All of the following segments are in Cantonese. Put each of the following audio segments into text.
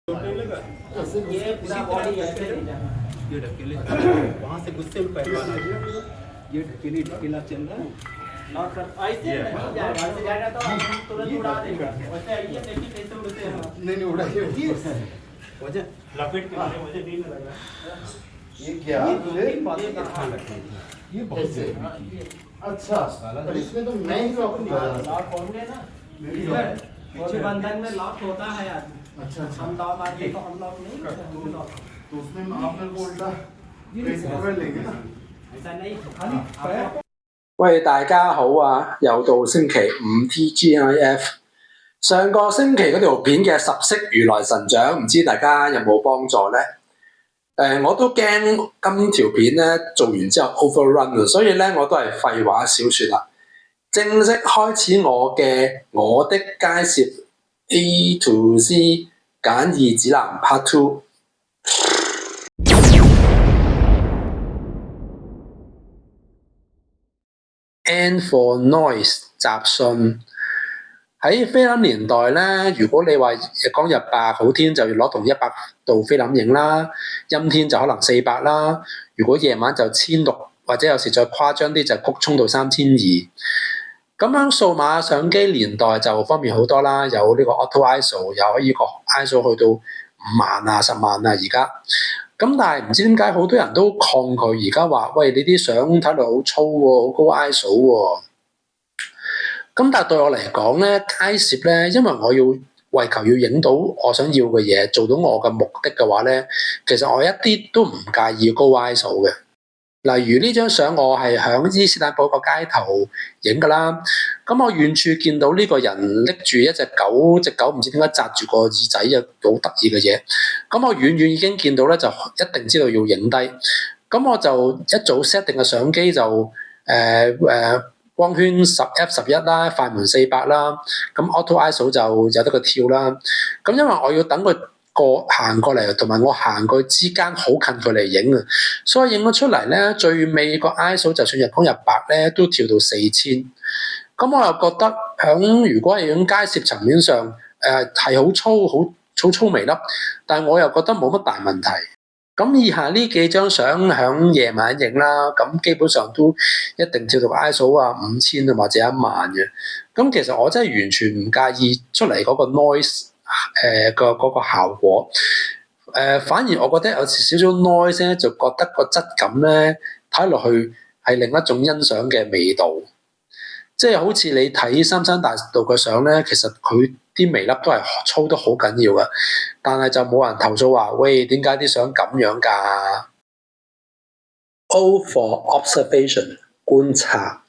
ये पूरा बॉडी ऐसे नहीं जाना। ये ढकेले वहाँ से गुस्से में पहलवान आ गया। ये ढकेली ढकेला चल रहा है। नॉट कर ऐसे नहीं जाएगा, ऐसे जाएगा तो हम तुरंत उड़ा देगा। वैसे आइए देखिए कैसे उड़ते हैं। नहीं उड़ाइए वजह लपेट के मारे मुझे नहीं लग रहा। ये क्या एक बात का ध्यान रखें। ये बहुत जरूरी है। अच्छा पर इसमें तो मैं ही लॉक नहीं कर रहा। लॉक होंगे ना, पीछे बंधन में लॉक होता है आदमी। अच्छा अच्छा हम लॉक आदमी तो हम लॉक नहीं करते, तुम लॉक तो उसमें आप मेरे को उल्टा पैसे पकड़ लेंगे ना। ऐसा नहीं खाली 喂，大家好啊！又到星期五 TGIF。上個星期嗰條片嘅十式如來神掌，唔知大家有冇幫助呢？我都驚今條片咧做完之後 overrun 啊，所以咧我都係廢話少説啦。正式開始我的街攝 A to Z 簡易指南 Part Two。N for noise 雜訊喺菲林年代咧，如果你話講日白好天就要攞同100度菲林影啦，陰天就可能400啦。如果夜晚就1600，或者有時再誇張啲就曲衝到3200。咁樣數碼相機年代就方便好多啦，有呢個 auto ISO， 又可以個 ISO 去到5萬啊、10萬啊而家。咁但係唔知點解好多人都抗拒而家話，喂，你啲相睇落好粗喎，好高 ISO 喎。咁但係對我嚟講咧，街攝咧，因為我要為求要影到我想要嘅嘢，做到我嘅目的嘅話咧，其實我一啲都唔介意高 ISO 嘅。例如呢張相我係響伊斯坦堡個街頭影㗎啦，咁我遠處見到呢個人拎住一隻狗，隻狗唔知點解紮住個耳仔啊，好得意嘅嘢。咁我遠遠已經見到咧，就一定知道要影低。咁我就一早 set 定嘅相機就光圈10F11啦，快門400啦，咁 auto ISO 就有得佢跳啦。咁因為我要等佢行過嚟，同埋我行過之間好近距離影啊，所以影咗出嚟咧，最尾個 ISO 就算日光日白咧，都跳到4000。咁我又覺得如果係響街攝層面上，係好粗好粗微粒，但係我又覺得冇乜大問題。咁以下呢幾張相響夜晚影啦，咁基本上都一定跳到 ISO 啊5000啊或者10000嘅。咁其實我真係完全唔介意出嚟嗰個 noise 嗰個效果。反而我覺得有少少 noise 咧，就覺得個質感咧睇落去係另一種欣賞嘅味道。即係好似你睇三山大道嘅相咧，其實佢啲微粒都係粗得好緊要噶，但係就冇人投訴話，喂，點解啲相咁樣㗎 ？O for observation 觀察。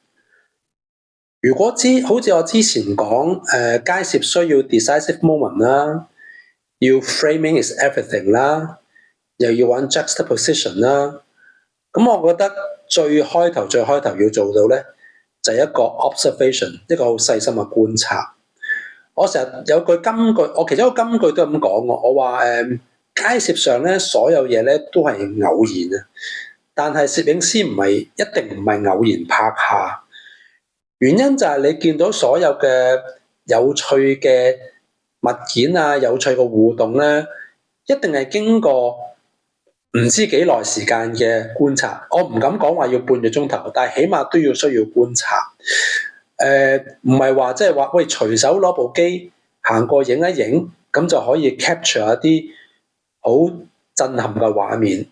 如果好似我之前講，街攝需要 decisive moment 啦，要 framing is everything 啦，又要玩 juxtaposition 啦，咁我覺得最開頭要做到咧，就係一個 observation， 一個好細心嘅觀察。我成日有句金句，我其中一個金句都係咁講喎。我話街攝上咧，所有嘢咧都係偶然啊，但係攝影師一定唔係偶然拍下。原因就係你見到所有嘅有趣嘅物件啊，有趣嘅互動咧，一定係經過唔知幾耐時間嘅觀察。我唔敢講話要半個鐘頭，但係起碼都需要觀察。唔係話即係話，喂，隨手攞部機行過影一影，咁就可以 capture 一啲好震撼嘅畫面。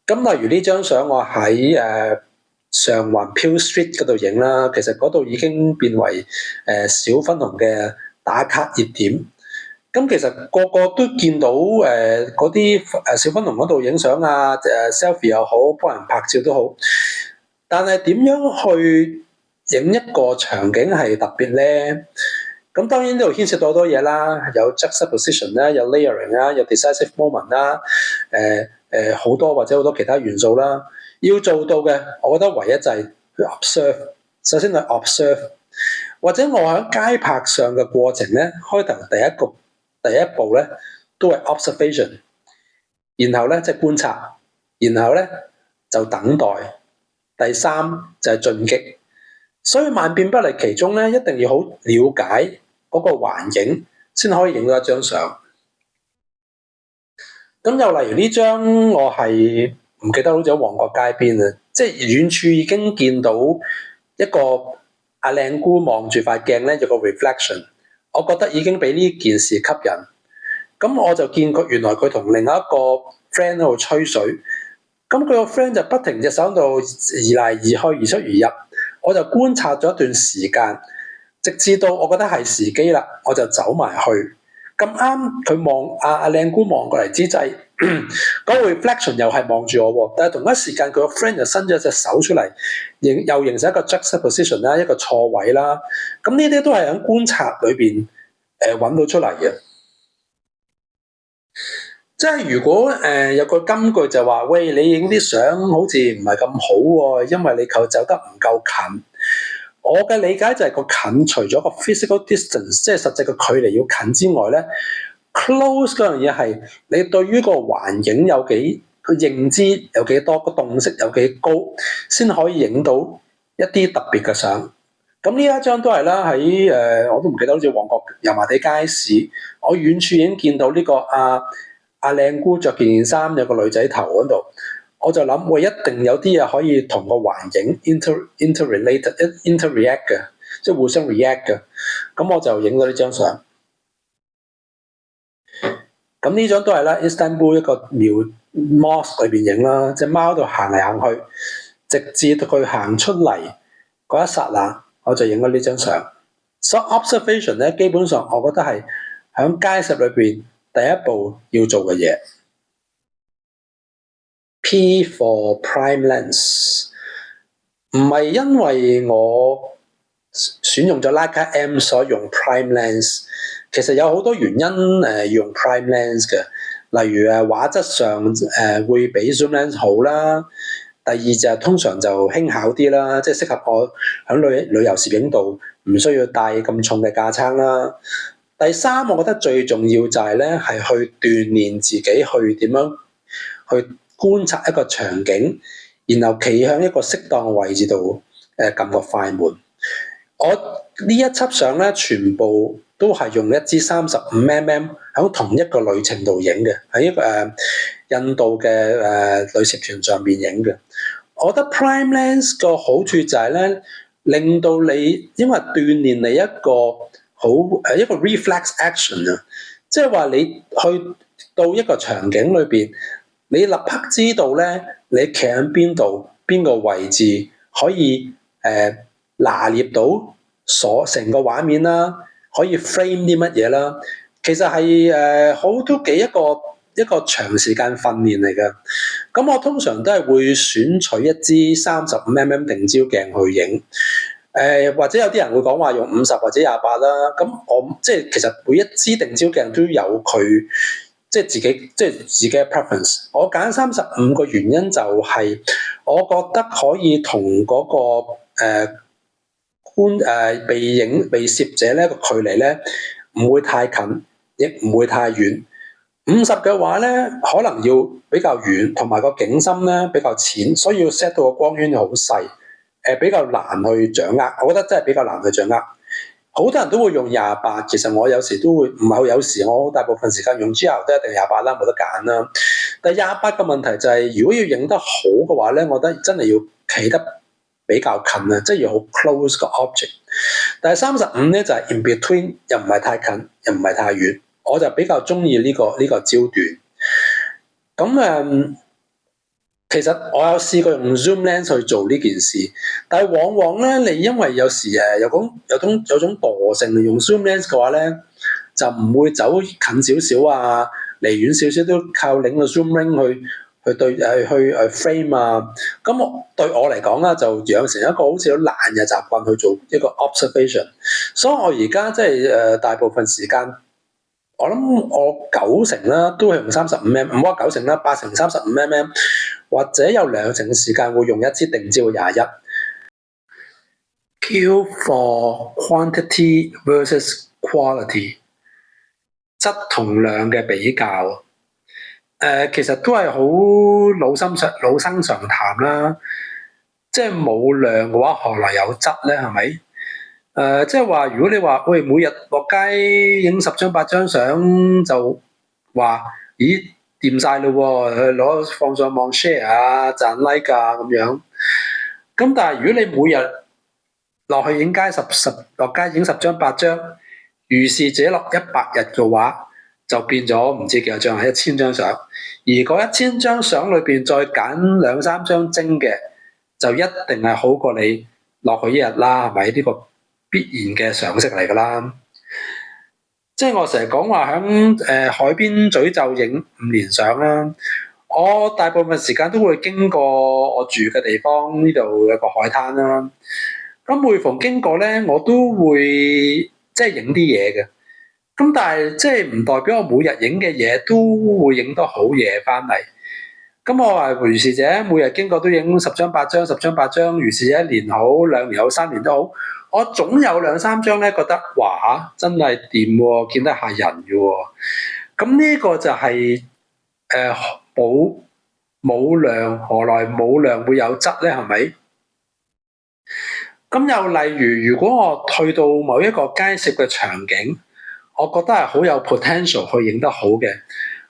咁例如呢張相我喺上環 Peel Street 嗰度影啦，其實嗰度已經變為小粉紅嘅打卡熱點。咁其實個個都見到嗰啲小粉紅嗰度影相啊，selfie 又好，幫人拍照都好。但係點樣去影一個場景係特別咧？咁當然呢度牽涉到好多嘢啦，有 juxtaposition 啦，有 layering 啦，有 decisive moment 啦，好多或者好多其他元素啦。要做到嘅，我覺得唯一就係去 observe。首先係 observe， 或者我喺街拍相嘅過程咧，開頭第一步咧都係 observation， 然後咧即係觀察，然後咧就等待，第三就係進擊。所以萬變不離其宗咧，一定要好了解嗰個環境，先可以影到一張相。咁又例如呢張我係唔記得好似喺旺角街邊啊，即係遠處已經見到一個阿靚姑望住塊鏡咧有個 reflection， 我覺得已經俾呢件事吸引。咁我就見佢原來佢同另外一個 friend 喺度吹水，咁佢個 friend 就不停隻手喺度移嚟移去移出移入，我就觀察咗一段時間，直至到我覺得係時機啦，我就走埋去。咁啱佢望阿靚姑望過嚟之際，嗰個 reflection 又係望住我喎，但係同一時間佢個 friend 就伸咗隻手出嚟，又形成一個 juxtaposition 啦，一個錯位啦。咁呢啲都係喺觀察裏邊揾到出嚟嘅。即係如果有個金句就話，喂，你影啲相好似唔係咁好喎，因為你走得唔夠近。我嘅理解就係個近除咗個 physical distance， 即係實際嘅距離要近之外咧 ，close 嗰樣嘢係你對於個環境有幾個認知有幾多，個洞悉有幾高，先可以影到一啲特別嘅相。咁呢一張都係啦，喺我都唔記得，好似旺角油麻地街市，我遠處已經見到呢個阿靚姑着件衫，有個女仔頭嗰度。我就諗，喂，一定有啲嘢可以同個環境 interact 嘅，即係互相 react 嘅。咁我就影咗呢張相。咁呢張都係啦 ，Istanbul 一個廟 mosque 裏邊影啦，隻貓度行嚟行去，直至到佢行出嚟嗰一剎那，我就影咗呢張相。So observation 咧，基本上我覺得係喺街市裏邊第一步要做嘅嘢。P for prime lens， 唔係因為我選用咗 Leica M 所以用 prime lens， 其實有好多原因要用 prime lens 嘅，例如畫質上會比 zoom lens 好啦。第二就係通常就輕巧啲啦，即係適合我喺旅遊攝影度唔需要帶咁重嘅架撐啦。第三，我覺得最重要就係咧係去鍛鍊自己去點樣去觀察一個場景，然後企向一個適當嘅位置度撳個快門。我呢一輯相咧，全部都係用一支35mm 喺同一個旅程度影嘅，喺一個印度嘅旅攝團上邊影嘅。我覺得 prime lens 個好處就係咧，令到你因為鍛鍊你一個一個 reflex action 啊，即係話你去到一個場景裏邊，你立刻知道咧，你企喺邊度，邊個位置可以拿捏到成個畫面啦，可以 frame 啲乜嘢啦。其實係好都幾一個長時間訓練嚟嘅。咁我通常都係會選取一支35mm定焦鏡去影。或者有啲人會講話用50或者28啦。咁我即係其實每一支定焦鏡都有佢即係自己嘅 preference。我揀35個原因就係我覺得可以同嗰個被攝者咧個距離咧唔會太近，亦唔會太遠。50嘅話咧，可能要比較遠，同埋個景深咧比較淺，所以要 set 到個光圈好細，比較難去掌握。我覺得真係比較難去掌握。好多人都會用28，其實我有時都會唔係有時，我大部分時間用 GR 都一定28啦，冇得揀啦。但係28嘅問題就係，如果要影得好嘅話咧，我覺得真係要企得比較近啊，即係要好 close 個 object。但係35咧就係 in between， 又唔係太近，又唔係太遠。我就比較中意呢個焦段。咁其實我有試過用 zoom lens 去做呢件事，但係往往咧，你因為有時有種惰性，你用 zoom lens 嘅話咧，就唔會走近少少啊，離遠少少都靠擰個 zoom ring 去 frame 啊。咁對我嚟講啦，就養成一個好似好懶嘅習慣去做一個 observation。所以我而家即係大部分時間。我諗我90%啦，都係用35mm，唔好話90%啦，80%、35mm， 或者有2成嘅時間會用一支定焦21。Q for quantity versus quality， 質同量嘅比較。其實都係好老生常談啦。即係冇量嘅話，何來有質咧？係咪？即係話，如果你話喂，每日落街影10張8張相，就話咦掂晒咯喎，攞放上網 share 啊，賺 like 啊咁樣。咁但係如果你每日落去影街落街影10張8張，如是者落100日嘅話，就變咗唔知幾多張，係1000張相。而嗰1000張相裏邊再揀2-3張精嘅，就一定係好過你落去一日啦，係咪？呢個必然嘅常識嚟㗎啦。即係我成日講話喺海邊咀就影5年相啦，我大部分時間都會經過我住嘅地方，呢度有個海灘啦。咁每逢經過咧，我都會即係影啲嘢嘅。咁但係即係唔代表我每日影嘅嘢都會影得好嘢翻嚟。咁我話如是者每日經過都影10張8張，10張8張，如是者1年好、2年好、3年都好，我總有2-3張咧覺得哇真係掂喎，見得下人嘅喎。咁呢個就係冇量，何來冇量會有質咧？係咪？咁又例如，如果我去到某一個街攝嘅場景，我覺得係好有 potential 去影得好嘅，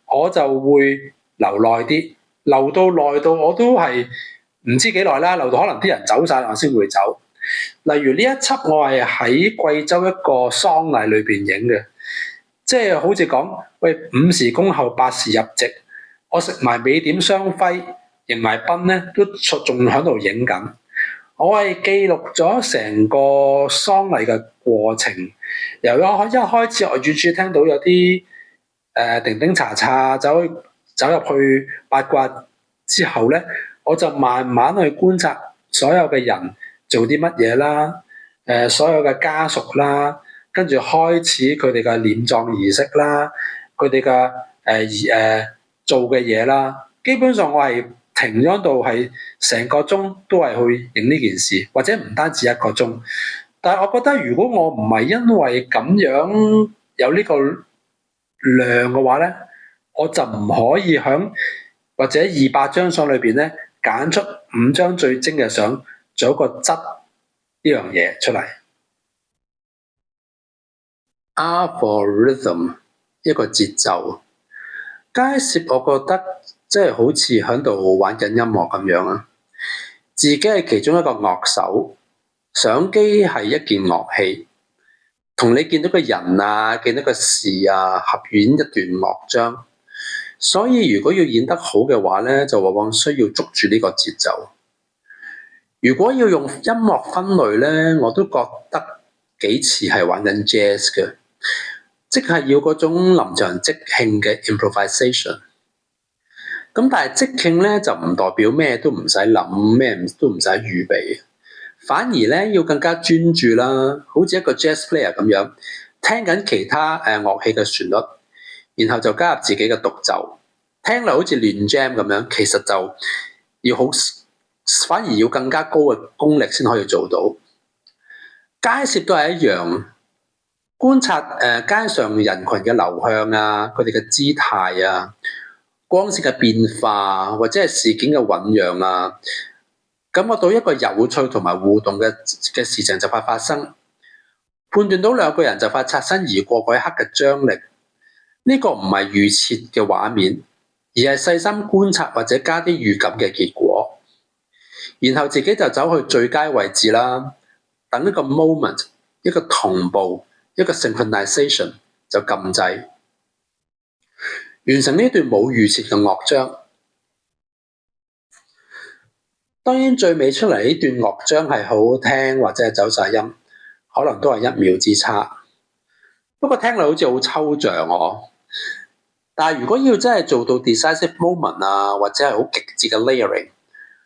我就會留耐啲，留到耐到我都係唔知幾耐啦，留到可能啲人走晒我先會走。例如呢一輯我係喺貴州一個喪禮裏邊影嘅，即係好似講喂5時恭候8時入席，我食埋尾點雙輝，迎埋賓咧都仲喺度影緊。我係記錄咗成個喪禮嘅過程，由一開始我遠處聽到有啲叮叮查查走入去八卦之後咧，我就慢慢去觀察所有嘅人做啲乜嘢啦，所有嘅家屬啦，跟住開始佢哋嘅殮葬儀式啦，佢哋嘅做嘅嘢啦，基本上我係停咗度係成個鐘都係去影呢件事，或者唔單止1個鐘。但係我覺得如果我唔係因為咁樣有呢個量嘅話咧，我就唔可以響或者200張相裏邊咧揀出5張最精嘅相，做一個質呢樣嘢出嚟。Algorithm 一個節奏，街攝我覺得即係好似喺度玩緊音樂咁樣啊！自己係其中一個樂手，相機係一件樂器，同你見到個人啊、見到個事啊，合演一段樂章。所以如果要演得好嘅話咧，就往往需要捉住呢個節奏。如果要用音樂分類咧，我都覺得幾似係玩緊 jazz 嘅，即係要嗰種臨場即興嘅 improvisation。咁但係即興咧就唔代表咩都唔使諗，咩都唔使預備，反而咧要更加專注啦，好似一個 jazz player 咁樣，聽緊其他樂器嘅旋律，然後就加入自己嘅獨奏，聽落好似亂 jam 咁樣，其實就要反而要更加高嘅功力先可以做到。街攝都係一樣，觀察街上人群嘅流向啊，佢哋嘅姿態啊，光線嘅變化或者係事件嘅醖釀啊，感覺到一個有趣同埋互動嘅事情就快發生，判斷到2個人就快擦身而過嗰一刻嘅張力，呢個唔係預設嘅畫面，而係細心觀察或者加啲預感嘅結果，然後自己就走去最佳位置啦，等一個 moment， 一個同步，一個 synchronization 就撳掣。完成呢段冇預設嘅樂章，當然最尾出嚟呢段樂章係好好聽或者係走晒音，可能都係1秒之差。不過聽落好似好抽象喎。但係如果要真係做到 decisive moment 啊，或者係好極致嘅 layering，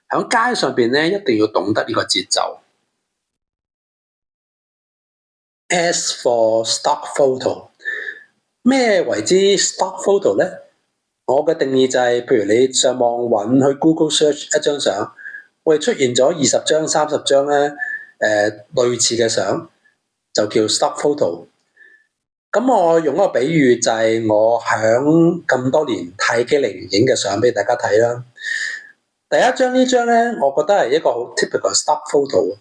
喺街上邊咧一定要懂得呢個節奏。As for stock photo。咩為之 stock photo 咧？我嘅定義就係，譬如你上網揾去 Google search 一張相，會出現咗20張、30張咧，類似嘅相，就叫 stock photo。咁我用一個比喻就係我響咁多年泰姬陵影嘅相俾大家睇啦。第一張呢張咧，我覺得係一個好 typical stock photo。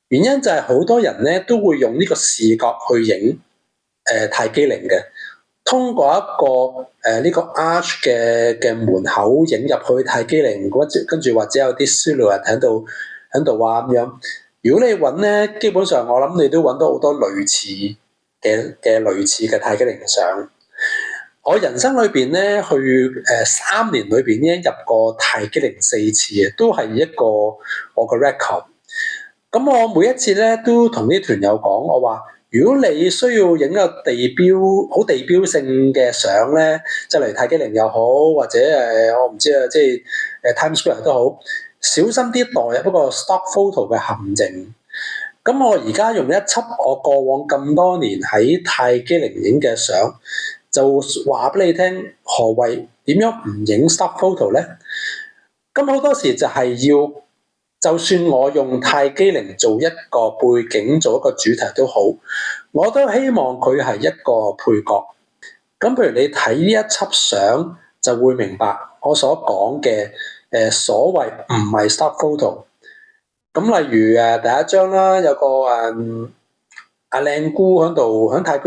原因就係好多人咧都會用呢個視覺去影泰姬陵嘅。通過一個呢個 arch 嘅門口影入去泰姬陵，跟住或者有啲 silhouette喺度啊咁樣。如果你揾咧，基本上我諗你都揾到好多類似嘅泰姬陵相。我人生裏邊咧去3年裏邊已經入過泰姬陵4次嘅，都係一個我嘅 record。咁我每一次咧都同啲團友講，我話如果你需要影個好地標性嘅相咧，即係例如泰姬陵又好，或者我唔知啊，即係Times Square 都好，小心啲代入一個 stock photo 嘅陷阱。咁我而家用一輯我過往咁多年喺泰姬陵影嘅相，就話俾你聽何謂點樣唔影 stock photo 咧？咁好多時就係要，就算我用泰姬陵做一個背景，做一個主題都好，我都希望佢係一個配角。咁譬如你睇呢一輯相，就會明白我所講嘅所謂唔係 stock photo。咁例如第一張啦，有個阿靚姑喺泰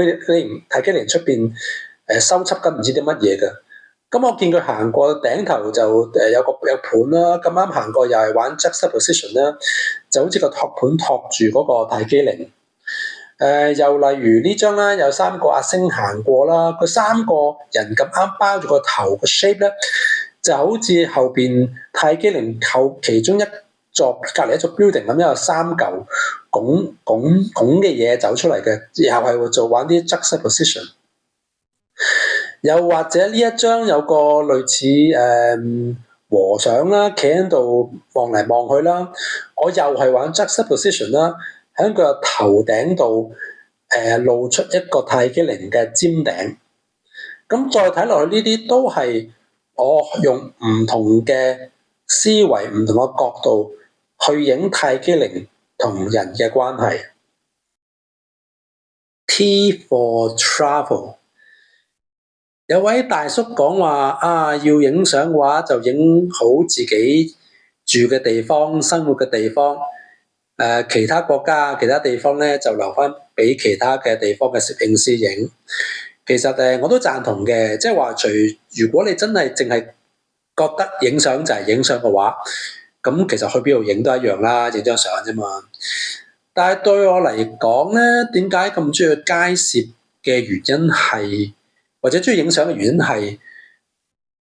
姬陵出邊收輯緊唔知啲乜嘢嘅。咁我見佢行過頂頭就有盤啦，咁啱行過又係玩 juxtaposition 啦，就好似個托盤托住嗰個泰姬陵。又例如呢張啦，有3個阿星行過啦，佢3個人咁啱包住個頭個 shape 咧，就好似後邊泰姬陵其中一座隔離一座 building 咁，有3嚿拱嘅嘢走出嚟嘅，又係玩啲 juxtaposition。又或者呢一張有個類似和尚啦，企喺度望嚟望去啦，我又係玩 juxtaposition 啦，喺佢個頭頂度露出一個泰姬陵嘅尖頂。咁再睇落去呢啲都係我用唔同嘅思維、唔同嘅角度去影泰姬陵同人嘅關係。T for travel。有位大叔講話要影相嘅話就影好自己住嘅地方、生活嘅地方。其他國家、其他地方咧就留翻俾其他嘅地方嘅攝影師影。其實我都贊同嘅，即係話如果你真係淨係覺得影相就係影相嘅話，咁其實去邊度影都一樣啦，影張相啫嘛。但係對我嚟講咧，點解咁中意去街攝嘅原因係？或者中意影相嘅原因係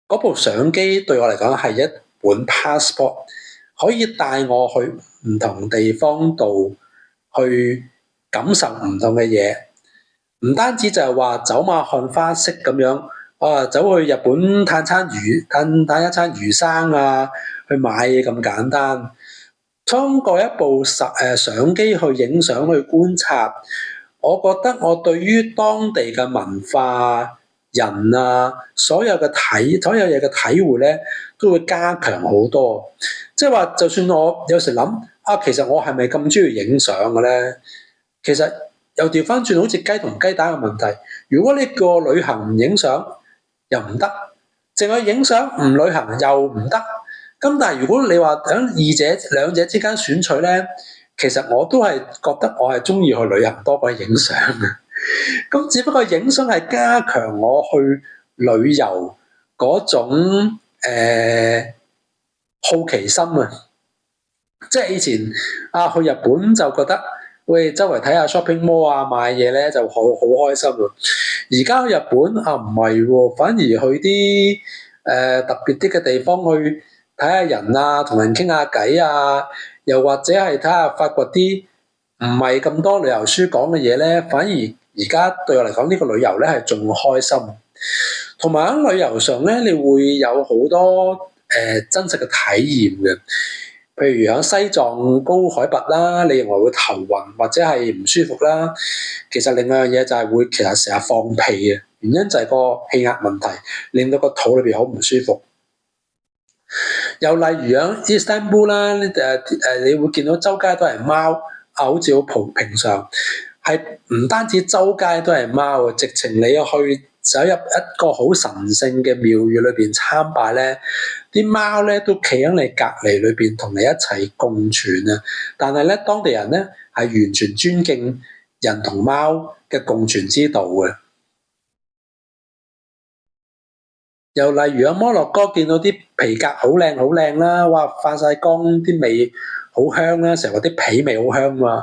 嗰部相機對我嚟講係一本 passport， 可以帶我去唔同地方度去感受唔同嘅嘢，唔單止就係話走馬看花式咁樣，走去日本嘆一餐魚生啊，去買嘢咁簡單。通過一部相機去影相去觀察，我覺得我對於當地嘅文化、人啊，所有嘢嘅體會咧，都會加強好多。即係話，就算我有時諗其實我係咪咁中意影相嘅咧？其實又調翻轉，好似雞同雞蛋嘅問題。如果你叫我旅行唔影相又唔得，淨係影相唔旅行又唔得。咁但係如果你話喺兩者之間選取咧，其實我都係覺得我係中意去旅行多過影相嘅。咁只不過影相係加強我去旅遊嗰種好奇心啊！即係以前去日本就覺得喂，周圍睇下 shopping mall 啊，買嘢咧就好開心啊！而家去日本唔係喎，反而去啲特別啲嘅地方去睇下人啊，同人傾下偈啊，又或者係睇下發掘啲唔係咁多旅遊書講嘅嘢咧，反而家對我嚟講呢個旅遊咧係仲開心。同埋喺旅遊上咧，你會有好多真實嘅體驗嘅。譬如喺西藏高海拔啦，你認為會頭暈或者係唔舒服啦，其實另外一樣嘢就係會其實成日放屁嘅，原因就係個氣壓問題，令到個肚裏邊好唔舒服。又例如喺 Istanbul 啦，你會見到周街都係貓，好似好平常，係唔單止周街都係貓啊，直情你去走入一個好神聖嘅廟宇裏邊參拜咧，啲貓咧都企喺你隔離裏邊同你一齊共存啊！但係咧，當地人咧係完全尊敬人同貓嘅共存之道嘅。又例如摩洛哥見到啲皮革好靚啦，哇發晒光，啲味好香啦，成日話啲皮味好香嘛。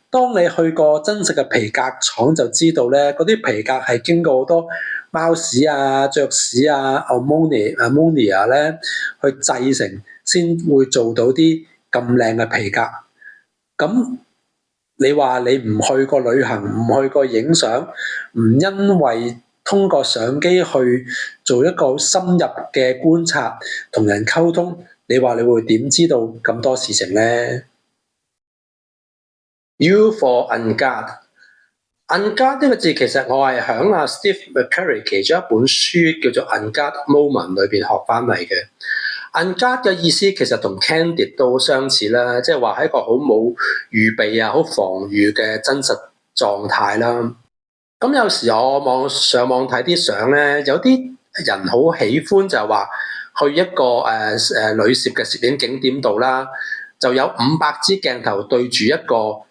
當你去過真實嘅皮革廠就知道咧，嗰啲皮革係經過好多貓屎啊、雀屎啊、ammonia 咧去製成，先會做到啲咁靚嘅皮革。咁你話你唔去過旅行，唔去過影相，唔因為通過相機去做一個好深入嘅觀察，同人溝通，你話你會點知道咁多事情呢？ U for unguard。unguard 呢個字其實我係響阿 Steve McCurry 其中一本書叫做 Unguard Moment 裏邊學翻嚟嘅。unguard 嘅意思其實同 candid 都好相似啦，即係話係一個好冇預備啊、好防禦嘅真實狀態啦。咁有時我上網睇啲相咧，有啲人好喜歡就係話去一個旅攝嘅攝影景點度啦，就有500支鏡頭對住一個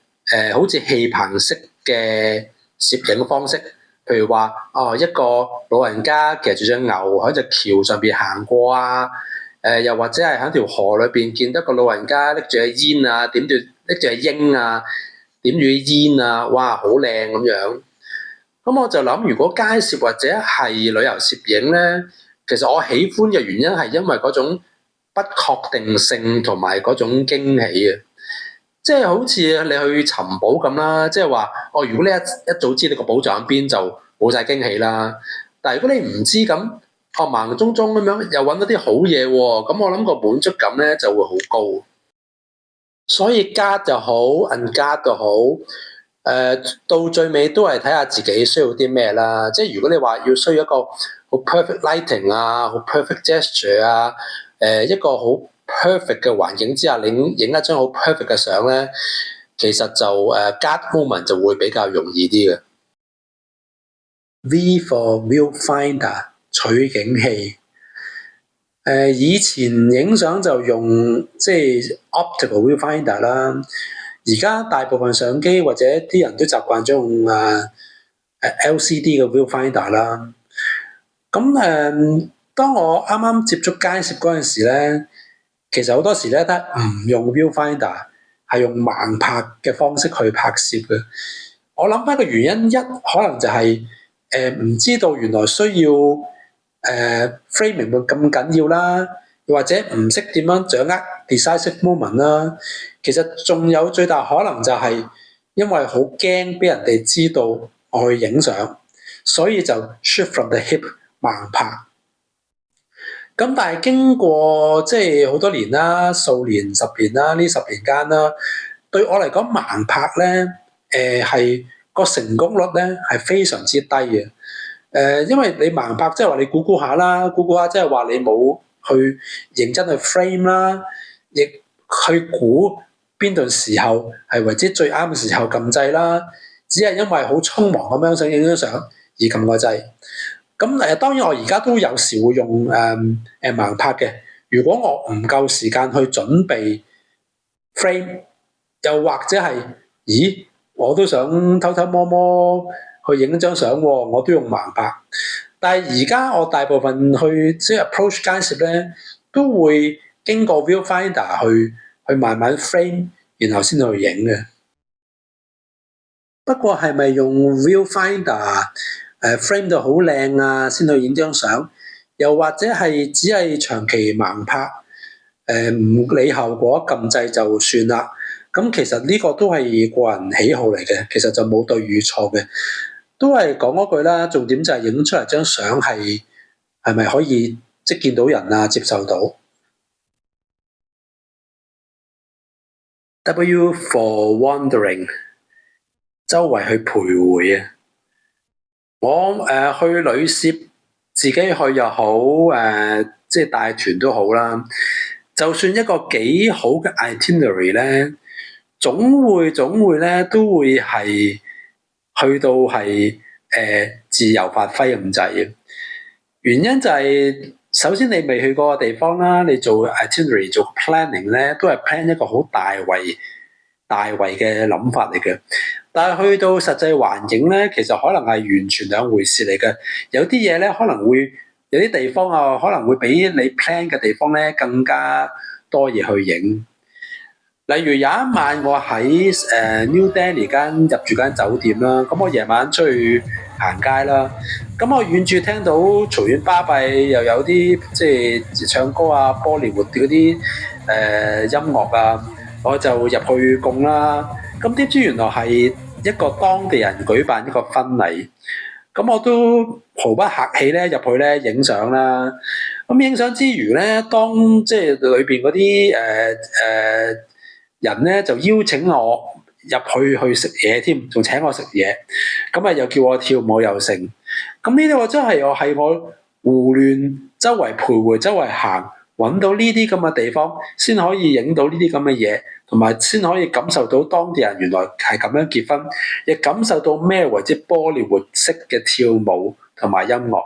好似氣棚式嘅攝影方式，譬如話一個老人家騎住隻牛喺隻橋上邊行過啊，又或者係喺條河裏邊見到一個老人家拎住隻煙啊，拎住隻鷹啊，點住煙啊，哇好靚咁樣。咁我就諗，如果街攝或者係旅遊攝影咧，其實我喜歡嘅原因係因為嗰種不確定性同埋嗰種驚喜啊！即係好似你去尋寶咁啦，即係話如果你一早知你個寶藏喺邊，就冇晒驚喜啦。但係如果你唔知咁，盲中中咁樣又揾到啲好嘢喎，咁我諗個滿足感咧就會好高。所以 guard 就好 ，unguard 就好。到最尾都係睇下自己需要啲咩啦。即係如果你話要需要一個好 perfect lighting 啊，好 perfect gesture 啊，一個好 perfect 嘅環境之下，你影一張好 perfect 嘅相咧，其實就guard moment 就會比較容易啲嘅。V for viewfinder 取景器。以前影相就用即係 optical viewfinder 啦。而家大部分相機或者啲人都習慣咗用LCD 嘅 viewfinder 啦。咁當我啱啱接觸街攝嗰陣時咧，其實好多時咧都唔用 viewfinder，係用盲拍嘅方式去拍攝嘅。我諗翻個原因，可能就係唔知道原來需要framing 會咁緊要啦，又或者唔識點樣掌握 decisive moment 啦。其實仲有最大可能就係因為好驚俾人哋知道我去影相，所以就 shoot from the hip 盲拍。咁但係經過即係好多年啦，數年、10年啦，呢10年間啦，對我嚟講盲拍咧，係個成功率咧係非常之低嘅。因為你盲拍即係話你估下啦，估下即係話你冇去認真去 frame 啦，亦去估邊段時候係為之最啱嘅時候撳掣啦，只係因為好匆忙咁樣想影張相而撳個掣。咁當然我而家都有時會用盲拍嘅。如果我唔夠時間去準備 frame， 又或者係我都想偷偷摸摸去影張相喎，我都用盲拍。但係而家我大部分去即係 approach 街攝咧，都會經過 viewfinder 去慢慢 frame， 然後先去影嘅。不過係咪用 viewfinder frame 到好靚啊，先去影張相？又或者係只係長期盲拍，唔理後果撳掣就算啦？咁其實呢個都係個人喜好嚟嘅，其實就冇對與錯嘅，都係講嗰句啦。重點就係影出嚟張相係咪可以即係見到人啊，接受到。W for wandering， 周圍去徘徊啊！我去旅攝，自己去又好，即係帶團都好啦。就算一個幾好嘅 itinerary 咧，總會咧都會係去到係自由發揮咁滯嘅。原因就係首先你未去過嘅地方啦，你做 itinerary 做 planning 咧，都係 plan 一個好大圍嘅諗法嚟嘅。但係去到實際環境咧，其實可能係完全兩回事嚟嘅。有啲嘢咧可能會有啲地方啊可能會比你 plan 嘅地方咧更加多嘢去影。例如有一晚我喺New Delhi 入住間酒店啦，咁我夜晚出去行街啦，咁我遠處聽到嘈喧巴閉，又有啲即係唱歌啊、波利活嗰啲音樂啊，我就入去供啦。咁點知原來係一個當地人舉辦一個婚禮，咁我都毫不客氣咧入去咧影相啦。咁影相之餘咧，當即係裏邊嗰啲人咧就邀請我入去食嘢添，仲請我食嘢，咁啊又叫我跳舞又成。咁呢啲我真係我胡亂周圍徘徊、周圍行，揾到呢啲咁嘅地方，先可以影到呢啲咁嘅嘢，同埋先可以感受到當地人原來係咁樣結婚，亦感受到咩為之波利活式嘅跳舞同埋音樂。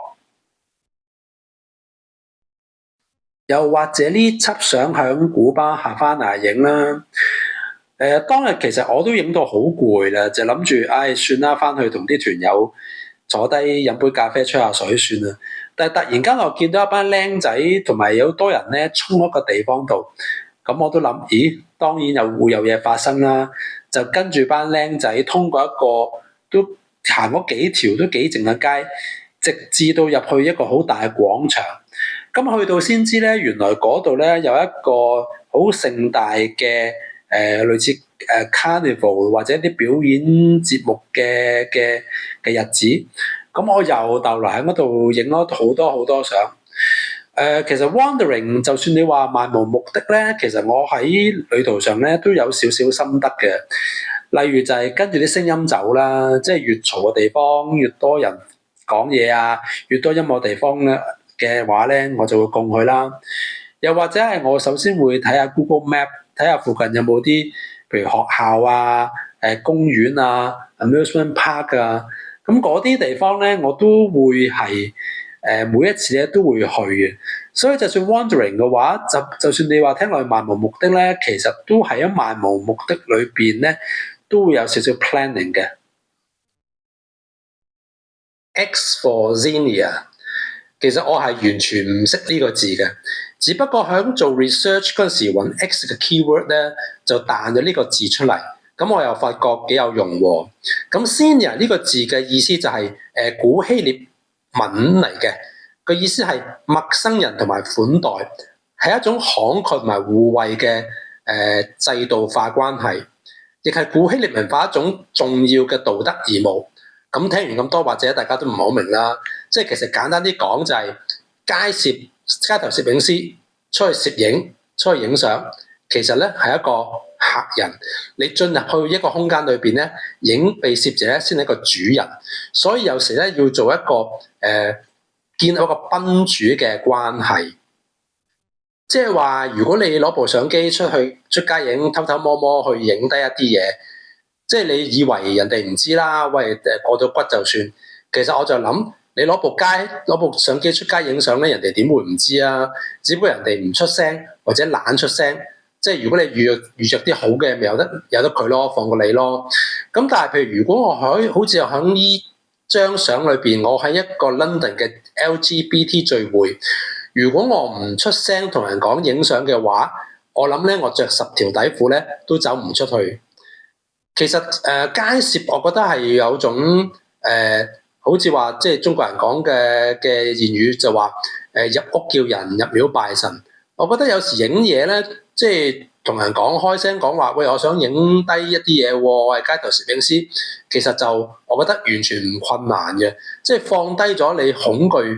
又或者呢輯相喺古巴哈瓦那影啦，當日其實我都影到好攰啦，就諗住算啦，翻去同啲團友坐低飲杯咖啡吹下水算啦。但係突然間我見到一班僆仔同埋有多人咧衝喺個地方度，咁我都諗，咦，當然又會有嘢發生啦。就跟住班僆仔通過一個都行咗幾條都幾靜嘅街，直至到入去一個好大嘅廣場。咁去到先知咧，原來嗰度咧有一個好盛大嘅類似carnival 或者啲表演節目嘅日子。咁我又逗留喺嗰度影咗好多相。其實 wandering 就算你話漫無目的咧，其實我喺旅途上咧都有少少心得嘅。例如就係跟住啲聲音走啦，即係越嘈嘅地方，越多人講嘢啊，越多音樂地方咧嘅話咧，我就會共佢啦。又或者係我首先會睇下 Google Map， 睇下附近有冇啲譬如學校啊、公園啊、amusement park 啊，咁嗰啲地方咧我都會係每一次咧都會去嘅。所以就算 wandering 嘅話，就算你話聽落去漫無目的咧，其實都係喺漫無目的裏邊咧都會有少少 planning 嘅。X for Xenia， 其實我係完全唔識呢個字嘅，只不過喺做 research 嗰陣時揾 X 嘅 keyword 咧，就彈咗呢個字出嚟，咁我又發覺幾有用喎。咁 Xenia 呢個字嘅意思就係古希臘文嚟嘅，個意思係陌生人同埋款待，係一種慷慨同埋互惠嘅制度化關係，亦係古希臘文化一種重要嘅道德義務。咁聽完咁多，或者大家都唔係好明啦。即係其實簡單啲講就係街頭攝影師出去攝影、出去影相，其實咧係一個客人。你進入去一個空間裏邊咧，影被攝者咧先係一個主人。所以有時咧要做一個建立一個賓主嘅關係。即係話，如果你攞部相機出街影，偷偷摸摸去影低一啲嘢。即係你以為人哋唔知啦，喂，過咗骨就算。其實我就諗，你攞部相機出街影相咧，人哋點會唔知啊？只不過人哋唔出聲或者懶出聲。即係如果你遇着啲好嘅，咪由得佢咯，放過你咯。咁但係譬如如果我好似喺呢張相裏邊，我喺一個 London 嘅 LGBT 聚會，如果我唔出聲同人講影相嘅話，我諗咧我着10條底褲咧都走唔出去。其實街攝，我覺得係有種好似話即係中國人講嘅諺語就話入屋叫人，入廟拜神。我覺得有時影嘢咧，即係同人開聲講話，喂，我想影低一啲嘢喎，我係街頭攝影師。其實就我覺得完全唔困難嘅，即係放低咗你恐懼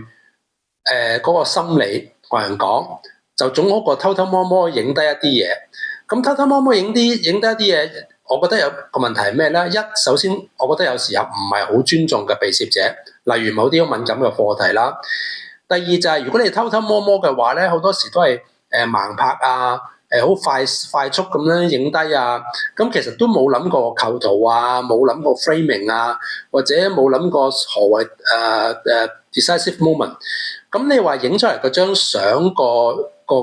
嗰個心理，同人講就總好過偷偷摸摸影低一啲嘢。咁偷偷摸摸影低一啲嘢。我覺得有個問題係咩咧？首先我覺得有時候唔係好尊重嘅被攝者，例如某啲好敏感嘅課題啦。第二就係如果你偷偷摸摸嘅話咧，好多時都係盲拍啊，好快速咁樣影低啊。咁其實都冇諗過構圖啊，冇諗過 framing 啊，或者冇諗過何謂decisive moment。咁你話影出嚟嗰張相個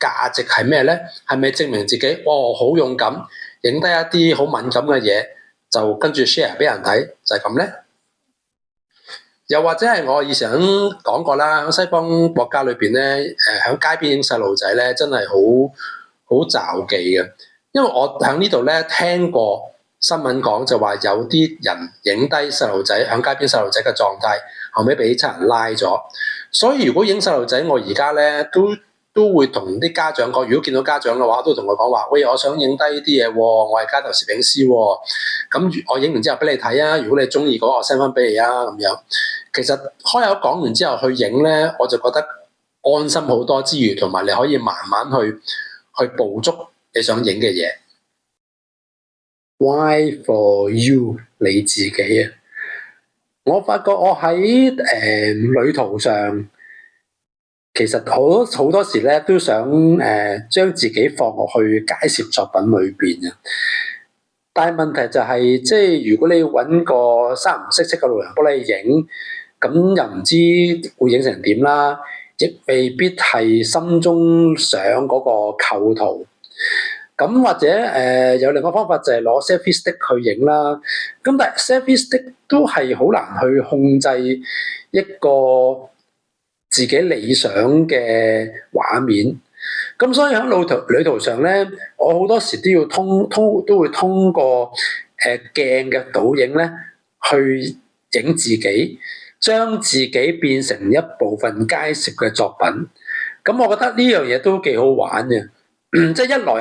價值係咩咧？係咪證明自己好勇敢？影低一啲好敏感嘅嘢，就跟住 share 俾人睇，就係咁咧。又或者係我以前講過啦，喺西方國家裏邊咧，喺街邊影細路仔咧，真係好詐忌嘅。因為我喺呢度咧聽過新聞講，就話有啲人影低細路仔喺街邊細路仔嘅狀態，後尾俾差人拉咗。所以如果影細路仔，我而家咧都會同啲家長講，如果見到家長嘅話，都同佢講話，喂，我想影低啲嘢喎，我係街頭攝影師喎，咁我影完之後俾你睇啊，如果你中意嗰個，我 send 翻俾你啊，咁樣。其實開口講完之後去影咧，我就覺得安心好多之餘，同埋你可以慢慢去捕捉你想影嘅嘢。Why for you 你自己啊？我發覺我喺旅途上，其實好多時咧都想將自己放落去街攝作品裏邊啊。但係問題就係，即係如果你揾個三唔識七嘅路人幫你影，咁又唔知會影成點啦，亦未必係心中想嗰個構圖。咁或者有另一個方法就係攞 selfie stick 去影啦。咁但係 selfie stick 都係好難去控制一個自己理想嘅畫面。咁所以喺旅途上咧，我好多時都要都會通過鏡嘅倒影咧去影自己，將自己變成一部分街攝嘅作品。咁我覺得呢樣嘢都幾好玩嘅。即係一來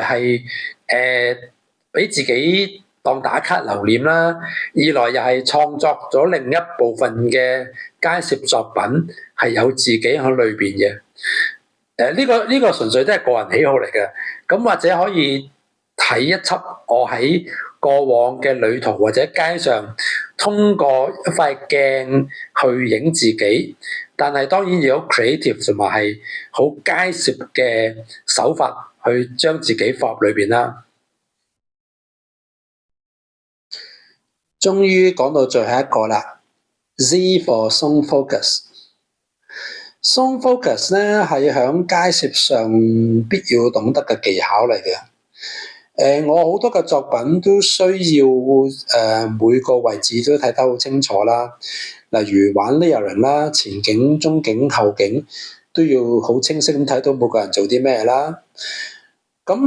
係俾自己當打卡留念啦，二來又係創作咗另一部分嘅街攝作品，係有自己喺裏邊嘅。呢個純粹都係個人喜好嚟嘅。咁或者可以睇一輯我喺過往嘅旅途或者街上，通過一塊鏡去影自己。但係當然要有 creative 同埋係好街攝嘅手法。去將自己放入裏邊啦。終於講到最後一個啦 ，Z for Zone Focus。Zone Focus 咧係喺街攝上必要懂得嘅技巧嚟嘅。我好多嘅作品都需要每個位置都睇得好清楚啦。例如玩 layering 啦，前景、中景、後景都要好清晰咁睇到每個人做啲咩啦。咁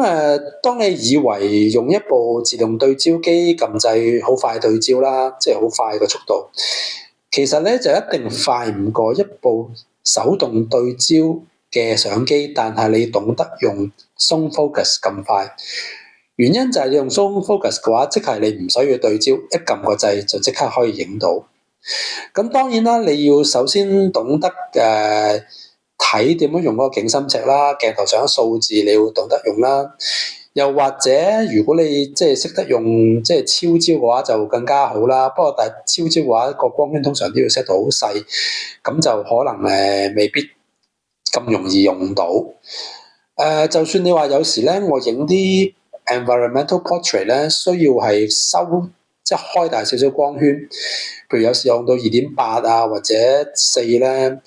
當你以為用一部自動對焦機撳掣好快對焦啦，即係好快嘅速度，其實咧就一定快唔過一部手動對焦嘅相機，但係你懂得用 Zone Focus 咁快。原因就係你用 Zone Focus 嘅話，即係你唔需要對焦，一撳個掣就即刻可以影到。咁當然啦，你要首先懂得睇點樣用嗰個景深尺啦，鏡頭上嘅數字你要懂得用啦。又或者如果你即係識得用即係超焦嘅話就更加好啦。不過但係超焦嘅話個光圈通常都要 set 到好細，咁就可能未必咁容易用到。就算你話有時咧，我影啲 environmental portrait 咧，需要係收即係開大少少光圈，譬如有時用到2.8啊或者4咧。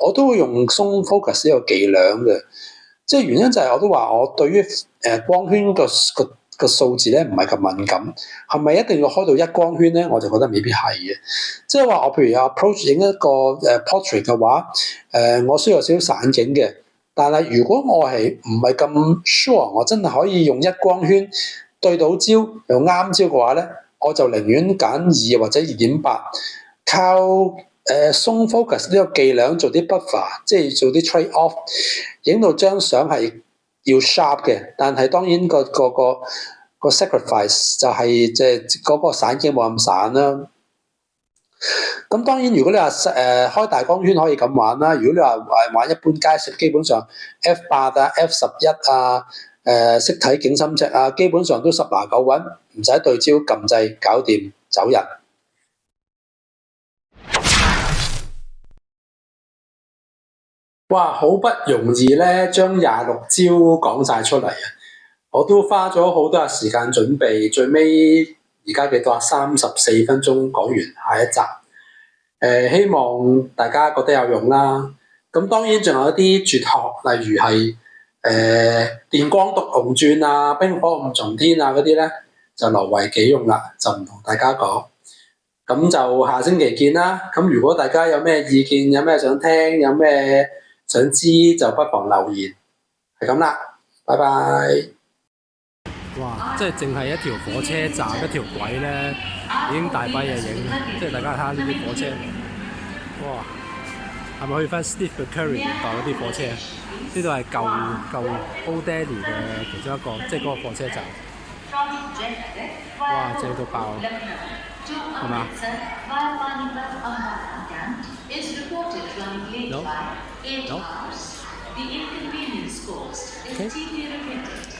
我都會用 Zone Focus 呢個伎倆嘅，即係原因就係我都話我對於光圈個數字咧唔係咁敏感，係咪一定要開到1光圈咧？我就覺得未必係嘅。即係話我譬如 approach 影一個portrait 嘅話，我需要有少少散景嘅，但係如果我係唔係咁 sure，我真係可以用1光圈對到焦又啱焦嘅話咧，我就寧願揀2或者2.8，靠Zone Focus 呢個伎倆做啲 buffer， 即係做啲 trade off， 影到張相係要 sharp 嘅，但係當然個 sacrifice 就係即係嗰個散景冇咁散啦。咁當然如果你話開大光圈可以咁玩啦，如果你話玩一般街攝，基本上 F8 啊 F11 啊識睇景深尺啊，基本上都十拿九穩，唔使對焦撳掣搞掂走人。哇！好不容易咧，將26招講晒出嚟啊！我都花咗好多日時間準備，最尾而家幾多啊？34分鐘講完下一集。希望大家覺得有用啦。咁當然仲有一啲絕學，例如係電光獨龍轉啊、冰火五重天啊嗰啲咧，就留為己用啦，就唔同大家講。咁就下星期見啦。咁如果大家有咩意見，有咩想聽，有咩想知，就不妨留言。係咁啦，拜拜。哇！即係淨係一條火車站一條軌咧，已經大把嘢影。即係大家睇下呢啲火車，哇！係咪去翻 Steve Curry 年代嗰啲火車？呢度係舊 Old Delhi 嘅其中一個，即係嗰個火車站。哇！正到爆，係嘛？No. No. The inconvenience caused is deeply regretted.